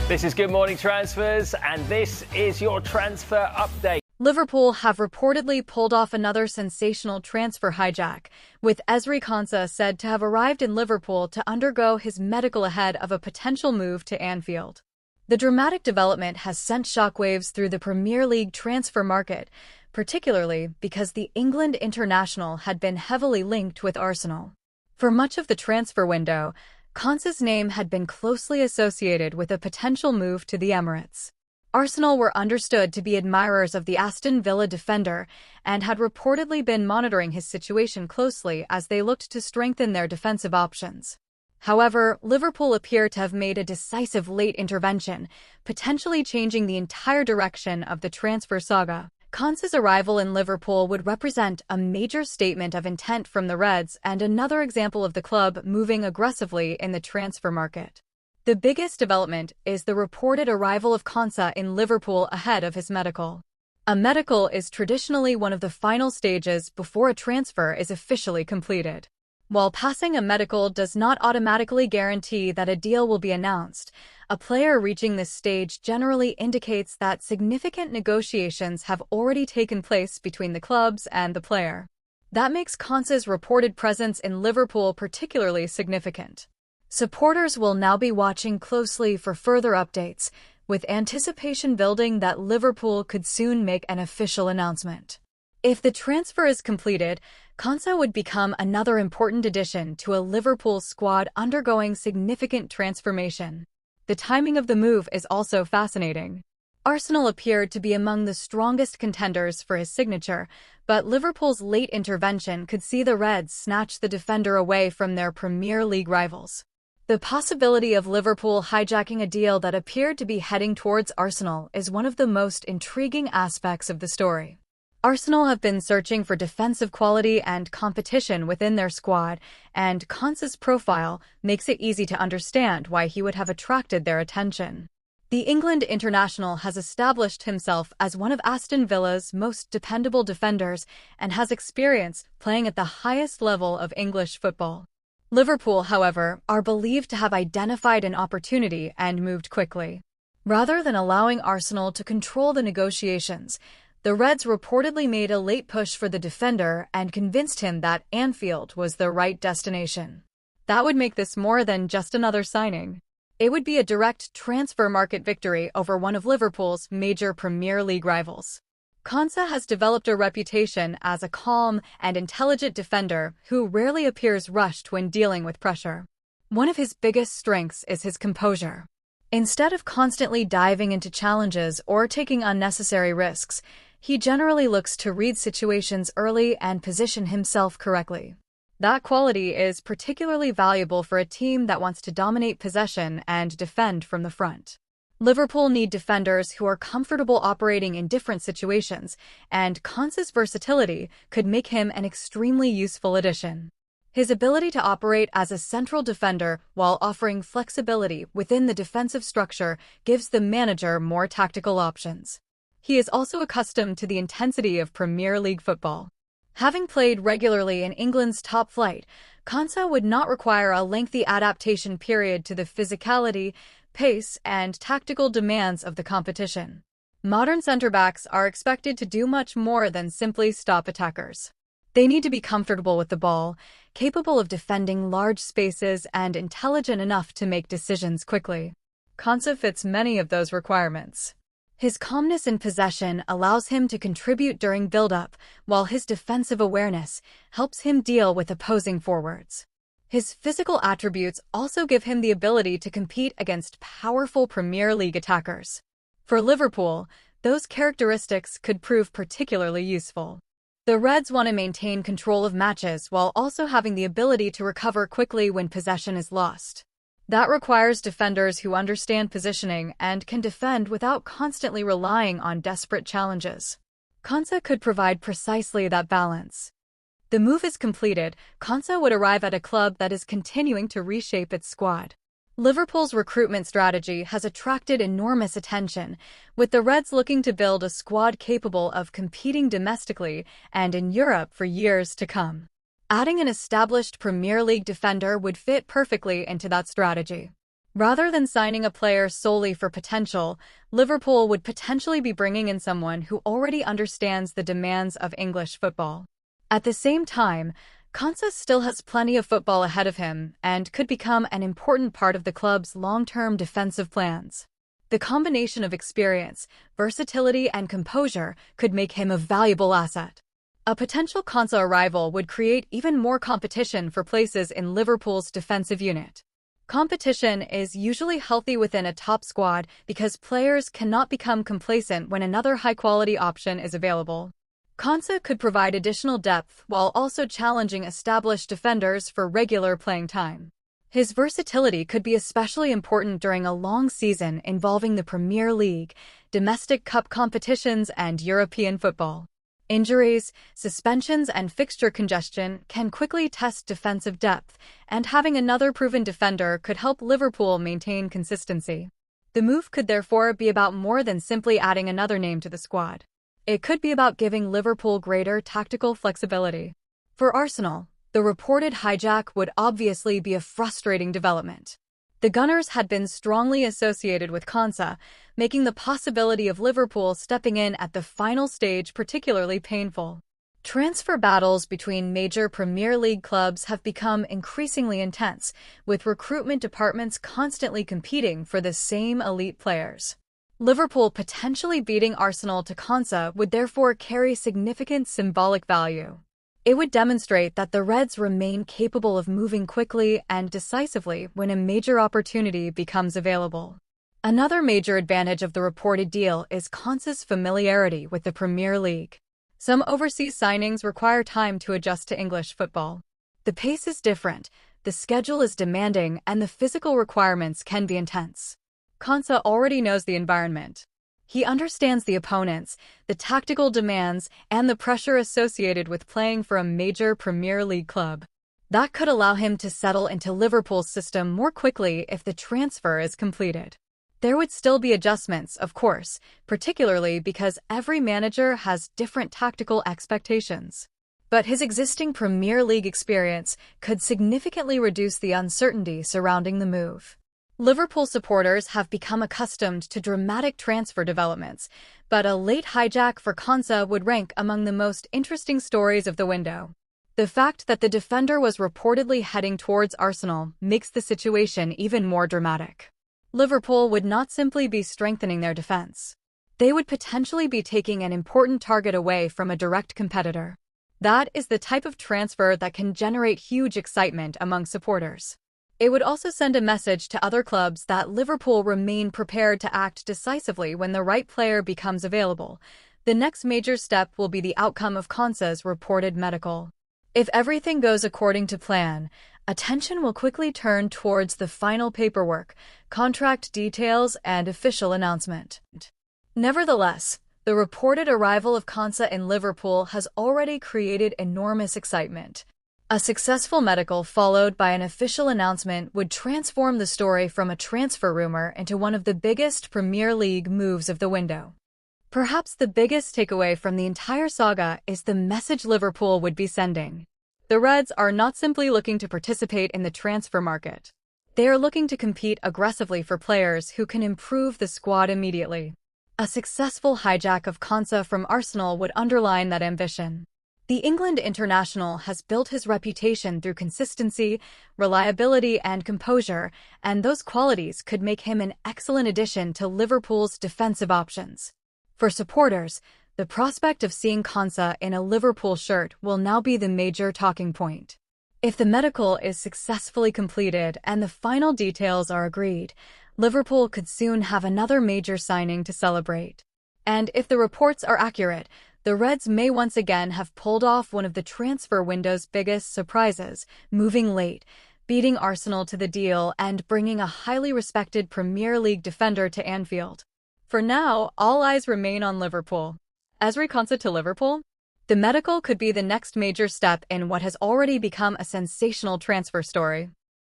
This is Good Morning Transfers, and this is your transfer update. Liverpool have reportedly pulled off another sensational transfer hijack, with Ezri Konsa said to have arrived in Liverpool to undergo his medical ahead of a potential move to Anfield. The dramatic development has sent shockwaves through the Premier League transfer market, particularly because the England international had been heavily linked with Arsenal. For much of the transfer window, Konsa's name had been closely associated with a potential move to the Emirates. Arsenal were understood to be admirers of the Aston Villa defender and had reportedly been monitoring his situation closely as they looked to strengthen their defensive options. However, Liverpool appear to have made a decisive late intervention, potentially changing the entire direction of the transfer saga. Konsa's arrival in Liverpool would represent a major statement of intent from the Reds and another example of the club moving aggressively in the transfer market. The biggest development is the reported arrival of Konsa in Liverpool ahead of his medical. A medical is traditionally one of the final stages before a transfer is officially completed. While passing a medical does not automatically guarantee that a deal will be announced, a player reaching this stage generally indicates that significant negotiations have already taken place between the clubs and the player. That makes Konsa's reported presence in Liverpool particularly significant. Supporters will now be watching closely for further updates, with anticipation building that Liverpool could soon make an official announcement. If the transfer is completed, Konsa would become another important addition to a Liverpool squad undergoing significant transformation. The timing of the move is also fascinating. Arsenal appeared to be among the strongest contenders for his signature, but Liverpool's late intervention could see the Reds snatch the defender away from their Premier League rivals. The possibility of Liverpool hijacking a deal that appeared to be heading towards Arsenal is one of the most intriguing aspects of the story. Arsenal have been searching for defensive quality and competition within their squad, and Konsa's profile makes it easy to understand why he would have attracted their attention. The England international has established himself as one of Aston Villa's most dependable defenders and has experience playing at the highest level of English football. Liverpool, however, are believed to have identified an opportunity and moved quickly. Rather than allowing Arsenal to control the negotiations, the Reds reportedly made a late push for the defender and convinced him that Anfield was the right destination. That would make this more than just another signing. It would be a direct transfer market victory over one of Liverpool's major Premier League rivals. Konsa has developed a reputation as a calm and intelligent defender who rarely appears rushed when dealing with pressure. One of his biggest strengths is his composure. Instead of constantly diving into challenges or taking unnecessary risks, he generally looks to read situations early and position himself correctly. That quality is particularly valuable for a team that wants to dominate possession and defend from the front. Liverpool need defenders who are comfortable operating in different situations, and Konsa's versatility could make him an extremely useful addition. His ability to operate as a central defender while offering flexibility within the defensive structure gives the manager more tactical options. He is also accustomed to the intensity of Premier League football. Having played regularly in England's top flight, Konsa would not require a lengthy adaptation period to the physicality, pace, and tactical demands of the competition. Modern centre-backs are expected to do much more than simply stop attackers. They need to be comfortable with the ball, capable of defending large spaces, and intelligent enough to make decisions quickly. Konsa fits many of those requirements. His calmness in possession allows him to contribute during build-up, while his defensive awareness helps him deal with opposing forwards. His physical attributes also give him the ability to compete against powerful Premier League attackers. For Liverpool, those characteristics could prove particularly useful. The Reds want to maintain control of matches while also having the ability to recover quickly when possession is lost. That requires defenders who understand positioning and can defend without constantly relying on desperate challenges. Konsa could provide precisely that balance. The move is completed, Konsa would arrive at a club that is continuing to reshape its squad. Liverpool's recruitment strategy has attracted enormous attention, with the Reds looking to build a squad capable of competing domestically and in Europe for years to come. Adding an established Premier League defender would fit perfectly into that strategy. Rather than signing a player solely for potential, Liverpool would potentially be bringing in someone who already understands the demands of English football. At the same time, Konsa still has plenty of football ahead of him and could become an important part of the club's long-term defensive plans. The combination of experience, versatility, and composure could make him a valuable asset. A potential Konsa arrival would create even more competition for places in Liverpool's defensive unit. Competition is usually healthy within a top squad because players cannot become complacent when another high-quality option is available. Konsa could provide additional depth while also challenging established defenders for regular playing time. His versatility could be especially important during a long season involving the Premier League, domestic cup competitions, and European football. Injuries, suspensions, and fixture congestion can quickly test defensive depth, and having another proven defender could help Liverpool maintain consistency. The move could therefore be about more than simply adding another name to the squad. It could be about giving Liverpool greater tactical flexibility. For Arsenal, the reported Hijack would obviously be a frustrating development. The Gunners had been strongly associated with Konsa, making the possibility of Liverpool stepping in at the final stage particularly painful. Transfer battles between major Premier League clubs have become increasingly intense, with recruitment departments constantly competing for the same elite players. Liverpool potentially beating Arsenal to Konsa would therefore carry significant symbolic value. It would demonstrate that the Reds remain capable of moving quickly and decisively when a major opportunity becomes available. Another major advantage of the reported deal is Konsa's familiarity with the Premier League. Some overseas signings require time to adjust to English football. The pace is different, the schedule is demanding, and the physical requirements can be intense. Konsa already knows the environment. He understands the opponents, the tactical demands, and the pressure associated with playing for a major Premier League club. That could allow him to settle into Liverpool's system more quickly if the transfer is completed. There would still be adjustments, of course, particularly because every manager has different tactical expectations. But his existing Premier League experience could significantly reduce the uncertainty surrounding the move. Liverpool supporters have become accustomed to dramatic transfer developments, but a late Hijack for Konsa would rank among the most interesting stories of the window. The fact that the defender was reportedly heading towards Arsenal makes the situation even more dramatic. Liverpool would not simply be strengthening their defense. They would potentially be taking an important target away from a direct competitor. That is the type of transfer that can generate huge excitement among supporters. It would also send a message to other clubs that Liverpool remain prepared to act decisively when the right player becomes available. The next major step will be the outcome of Konsa's reported medical. If everything goes according to plan, attention will quickly turn towards the final paperwork, contract details, and official announcement. Nevertheless, the reported arrival of Konsa in Liverpool has already created enormous excitement. A successful medical followed by an official announcement would transform the story from a transfer rumor into one of the biggest Premier League moves of the window. Perhaps the biggest takeaway from the entire saga is the message Liverpool would be sending. The Reds are not simply looking to participate in the transfer market. They are looking to compete aggressively for players who can improve the squad immediately. A successful Hijack of Konsa from Arsenal would underline that ambition. The England international has built his reputation through consistency, reliability, and composure, and those qualities could make him an excellent addition to Liverpool's defensive options. For supporters, the prospect of seeing Konsa in a Liverpool shirt will now be the major talking point. If the medical is successfully completed and the final details are agreed, Liverpool could soon have another major signing to celebrate. And if the reports are accurate, the Reds may once again have pulled off one of the transfer window's biggest surprises, moving late, beating Arsenal to the deal, and bringing a highly respected Premier League defender to Anfield. For now, all eyes remain on Liverpool. Ezri Konsa to Liverpool? The medical could be the next major step in what has already become a sensational transfer story.